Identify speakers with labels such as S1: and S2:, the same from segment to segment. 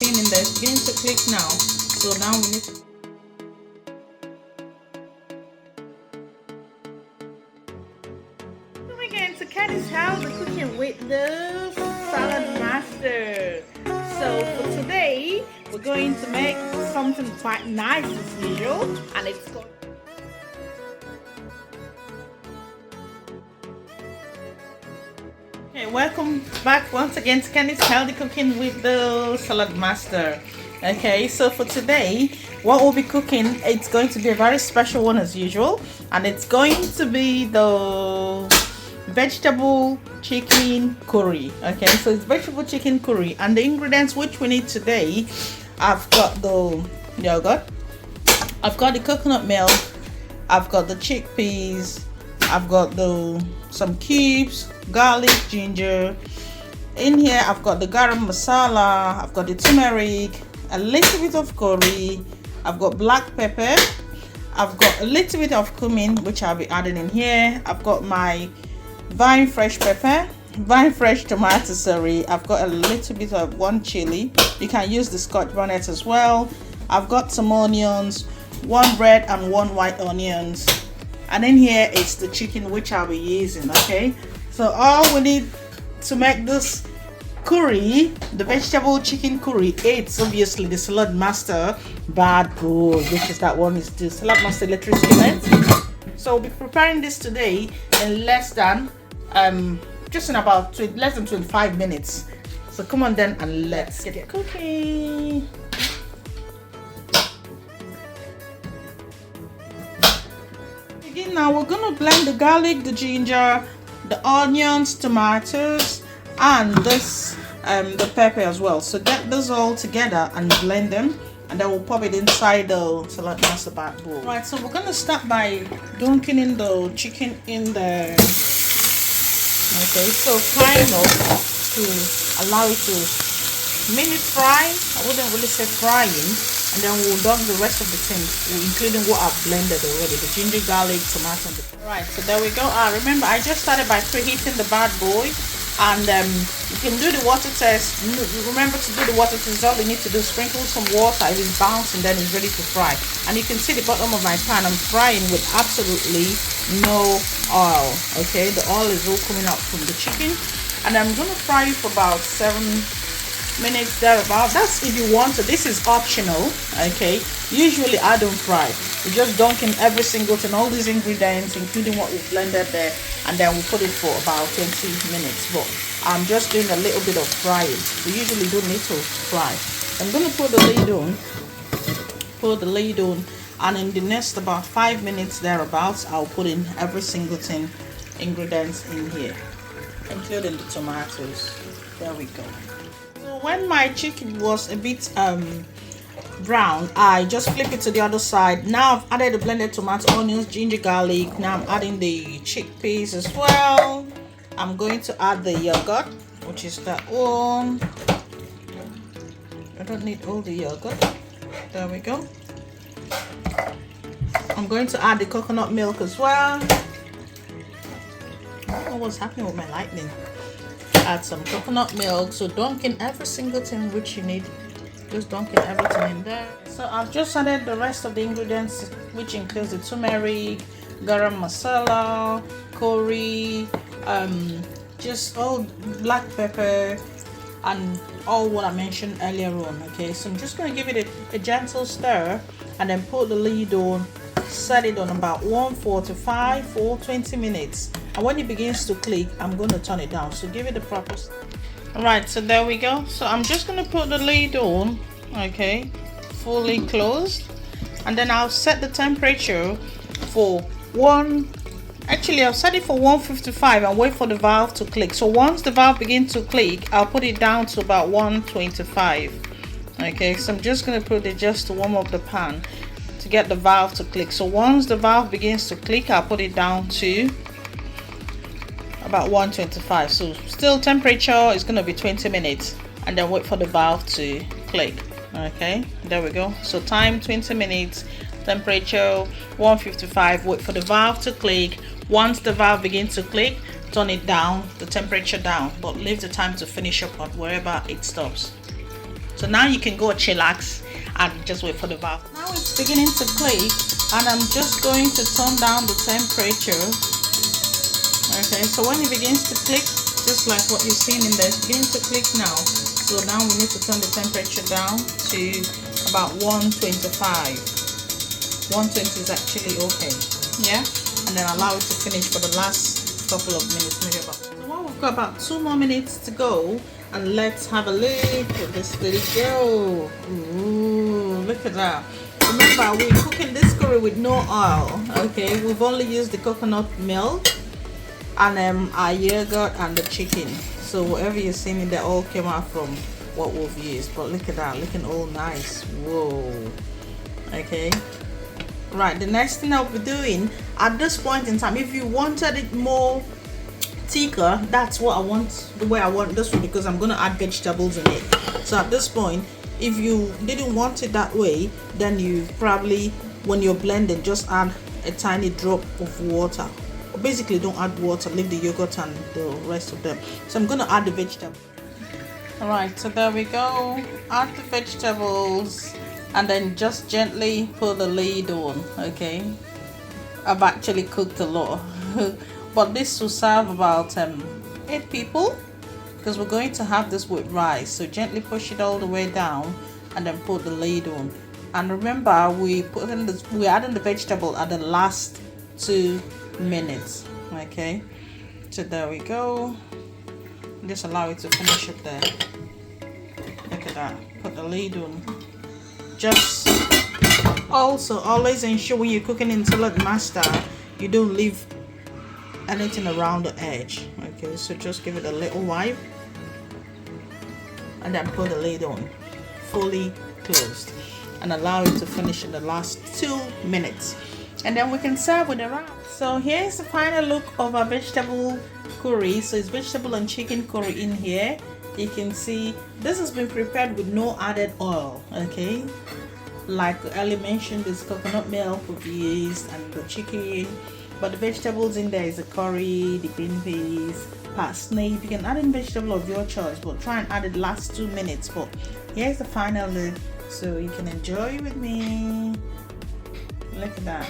S1: in there. It's beginning to click now. So now we need to. We're going to Kenny's house and cooking with the Saladmaster. So for today, we're going to make something quite nice as usual, and it's called. Okay, welcome back once again to Kenny's Healthy Cooking with the Saladmaster. Okay, so for today, what we'll be cooking, it's going to be a very special one as usual, and it's going to be the vegetable chicken curry. Okay, so it's vegetable chicken curry, and the ingredients which we need today, I've got the yogurt, I've got the coconut milk, I've got the chickpeas, I've got some cubes, garlic, ginger. In here I've got the garam masala, I've got the turmeric, a little bit of curry, I've got black pepper, I've got a little bit of cumin which I'll be adding in here. I've got my vine fresh pepper, vine fresh tomato, sorry. I've got a little bit of one chili. You can use the scotch bonnet as well. I've got some onions, one red and one white onions. And in here it's the chicken which I'll be using. Okay, so all we need to make this curry, the vegetable chicken curry, it's obviously the Saladmaster bad boy, which is that one, is the Saladmaster electric skillet. So we'll be preparing this today in less than just in about less than 25 minutes. So come on then and let's get it cooking. Now we're gonna blend the garlic, the ginger, the onions, tomatoes, and this the pepper as well. So get this all together and blend them, and then we'll pop it inside the Saladmaster bag bowl. Right, so we're gonna start by dunking in the chicken in there. Okay, so frying up to allow it to mini fry. I wouldn't really say frying. And then we'll dunk the rest of the things, including what I've blended already, the ginger, garlic, tomato. Right, so there we go. Remember, I just started by preheating the bad boy, and you can do the water test. Remember to do the water test. All you need to do is sprinkle some water. It is bouncing, then it's ready to fry. And you can see the bottom of my pan. I'm frying with absolutely no oil. Okay, the oil is all coming out from the chicken, and I'm gonna fry it for about 7 minutes thereabout. That's if you want to. This is optional. Okay, usually I don't fry. We just dunk in every single thing, all these ingredients, including what we blended there, and then we put it for about 20 minutes. But I'm just doing a little bit of frying. We usually don't need to fry. I'm gonna put the lid on, and in the next about 5 minutes thereabouts, I'll put in every single thing, ingredients in here, including the tomatoes. There we go. When my chicken was a bit brown, I just flip it to the other side. Now I've added the blended tomato, onions, ginger, garlic. Now I'm adding the chickpeas as well. I'm going to add the yogurt, which is that one. I don't need all the yogurt. There we go. I'm going to add the coconut milk as well. I don't know what's happening with my lightning. Add some coconut milk. So dunk in every single thing which you need. Just dunk in everything in there. So I've just added the rest of the ingredients, which includes the turmeric, garam masala, curry, just all black pepper, and all what I mentioned earlier on. Okay, so I'm just going to give it a gentle stir, and then put the lid on, set it on about 145 for 20 minutes. And when it begins to click, I'm going to turn it down. So give it the proper. Alright, so there we go. So I'm just going to put the lid on, okay, fully closed, and then I'll set the temperature for I'll set it for 155 and wait for the valve to click. So once the valve begins to click, I'll put it down to about 125. Okay, so I'm just going to put it just to warm up the pan to get the valve to click. So once the valve begins to click, I'll put it down to about 125. So still temperature is going to be 20 minutes, and then wait for the valve to click. Okay, there we go. So time 20 minutes, temperature 155, wait for the valve to click. Once the valve begins to click, turn it down, the temperature down, but leave the time to finish up at wherever it stops. So now you can go chillax and just wait for the bath. Now it's beginning to click, and I'm just going to turn down the temperature. Okay, so when it begins to click, just like what you've seen in there, it's beginning to click now. So now we need to turn the temperature down to about 125. 120 is actually okay. Yeah, and then allow it to finish for the last couple of minutes, maybe about. So now we've got about 2 more minutes to go, and let's have a look at this little girl. Ooh, look at that. Remember, we're cooking this curry with no oil. Okay, we've only used the coconut milk and our yogurt and the chicken. So whatever you're seeing in there all came out from what we've used. But look at that, looking all nice. Whoa. Okay, right, the next thing I'll be doing at this point in time, if you wanted it more thicker, that's what I want, the way I want this one, because I'm going to add vegetables in it. So at this point, if you didn't want it that way, then you probably, when you're blending, just add a tiny drop of water. Or basically don't add water, leave the yogurt and the rest of them. So I'm going to add the vegetable. Alright, so there we go. Add the vegetables and then just gently put the lid on. Okay, I've actually cooked a lot but this will serve about 8 people, because we're going to have this with rice. So gently push it all the way down and then put the lid on. And remember, we're adding the vegetable at the last 2 minutes. Okay, so there we go. Just allow it to finish up there. Look at that. Put the lid on. Just also always ensure when you're cooking in Saladmaster, you don't leave anything around the edge. Okay, so just give it a little wipe and then put the lid on, fully closed, and allow it to finish in the last 2 minutes, and then we can serve with the rice. So here's the final look of our vegetable curry. So it's vegetable and chicken curry in here. You can see this has been prepared with no added oil. Okay, like earlier mentioned, this coconut milk we've used and the chicken. But the vegetables in there is the curry, the green peas, parsley. You can add in vegetable of your choice, but try and add it last 2 minutes. But here's the final look, so you can enjoy with me. Look at that.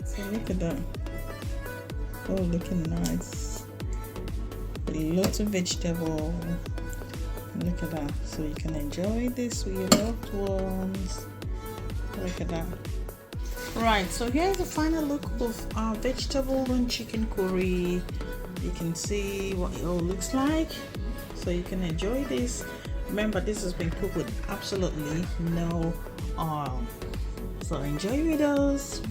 S1: So look at that. Oh, looking nice. Lots of vegetable. Look at that. So you can enjoy this with your loved ones. Look at that. Right, so here's the final look of our vegetable and chicken curry. You can see what it all looks like, so you can enjoy this. Remember, this has been cooked with absolutely no oil. So enjoy with us.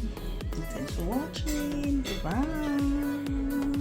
S1: Thanks for watching. Bye.